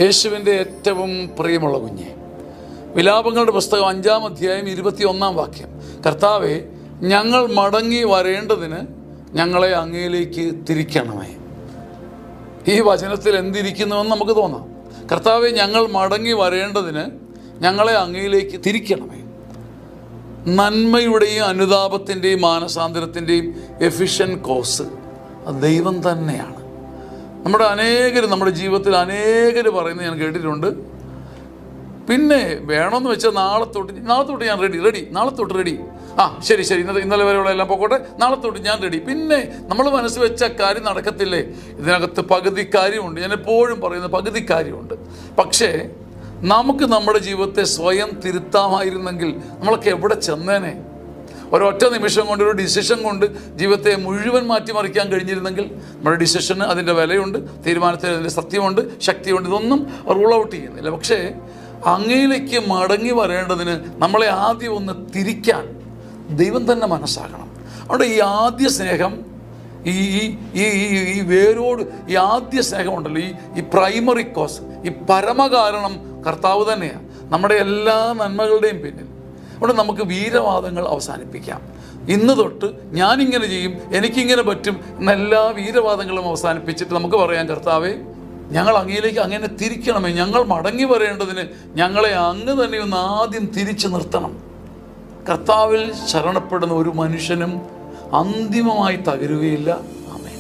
യേശുവിൻ്റെ ഏറ്റവും പ്രിയമുള്ള കുഞ്ഞെ, വിലാപങ്ങളുടെ പുസ്തകം 5-ാം അധ്യായം 21-ാം വാക്യം. കർത്താവെ, ഞങ്ങൾ മടങ്ങി വരേണ്ടതിന് ഞങ്ങളെ അങ്ങയിലേക്ക് തിരിക്കണമേ. ഈ വചനത്തിൽ എന്തിരിക്കുന്നുവെന്ന് നമുക്ക് തോന്നാം. കർത്താവെ, ഞങ്ങൾ മടങ്ങി വരേണ്ടതിന് ഞങ്ങളെ അങ്ങയിലേക്ക് തിരിക്കണമേ. നന്മയുടെയും അനുതാപത്തിൻ്റെയും മാനസാന്തരത്തിൻ്റെയും എഫിഷ്യൻ്റ് കോസ് അത് ദൈവം തന്നെയാണ്. നമ്മുടെ ജീവിതത്തിൽ അനേകർ പറയുന്നത് ഞാൻ കേട്ടിട്ടുണ്ട്. പിന്നെ വേണമെന്ന് വെച്ചാൽ നാളെ തൊട്ട് ഞാൻ റെഡി, നാളെ തൊട്ട് റെഡി. ശരി, ഇന്നലെ വരെയുള്ള എല്ലാം പോകട്ടെ, നാളെ തൊട്ട് ഞാൻ റെഡി. പിന്നെ നമ്മൾ മനസ്സ് വെച്ച കാര്യം നടക്കത്തില്ലേ? ഇതിനകത്ത് പകുതി കാര്യമുണ്ട്. ഞാൻ എപ്പോഴും പറയുന്നത് പകുതി കാര്യമുണ്ട്. പക്ഷേ നമുക്ക് നമ്മുടെ ജീവിതത്തെ സ്വയം തിരുത്താമായിരുന്നെങ്കിൽ നമ്മളൊക്കെ എവിടെ ചെന്നേനെ? ഒരൊറ്റ നിമിഷം കൊണ്ട്, ഒരു ഡിസിഷൻ കൊണ്ട് ജീവിതത്തെ മുഴുവൻ മാറ്റിമറിക്കാൻ കഴിഞ്ഞിരുന്നെങ്കിൽ നമ്മുടെ ഡിസിഷന് അതിൻ്റെ വിലയുണ്ട്, തീരുമാനത്തിന് അതിൻ്റെ സത്യമുണ്ട്, ശക്തിയുണ്ട്. ഇതൊന്നും റൂൾ ഔട്ട് ചെയ്യുന്നില്ല. പക്ഷേ അങ്ങയിലേക്ക് മടങ്ങി വരേണ്ടതിന് നമ്മളെ ആദ്യം ഒന്ന് തിരിക്കാൻ ദൈവം തന്നെ മനസ്സാകണം. അവിടെ ഈ ആദ്യ സ്നേഹം, ഈ വേരോട് ഈ ആദ്യ സ്നേഹമുണ്ടല്ലോ, ഈ പ്രൈമറി കോസ്, ഈ പരമകാരണം കർത്താവ് തന്നെയാണ് നമ്മുടെ എല്ലാ നന്മകളുടെയും പിന്നിൽ. അവിടെ നമുക്ക് വീരവാദങ്ങൾ അവസാനിപ്പിക്കാം. ഇന്ന് തൊട്ട് ഞാനിങ്ങനെ ചെയ്യും, എനിക്കിങ്ങനെ പറ്റും എന്നെല്ലാ വീരവാദങ്ങളും അവസാനിപ്പിച്ചിട്ട് നമുക്ക് പറയാം, കർത്താവേ, ഞങ്ങൾ അങ്ങയിലേക്ക് അങ്ങനെ തിരിക്കണമേ. ഞങ്ങൾ മടങ്ങി വരേണ്ടതിന് ഞങ്ങളെ അങ്ങ് തന്നെ ഒന്ന് ആദ്യം തിരിച്ചു നിർത്തണം. കർത്താവിൽ ശരണപ്പെടുന്ന ഒരു മനുഷ്യനും അന്തിമമായി തകരുകയില്ല. ആമേൻ.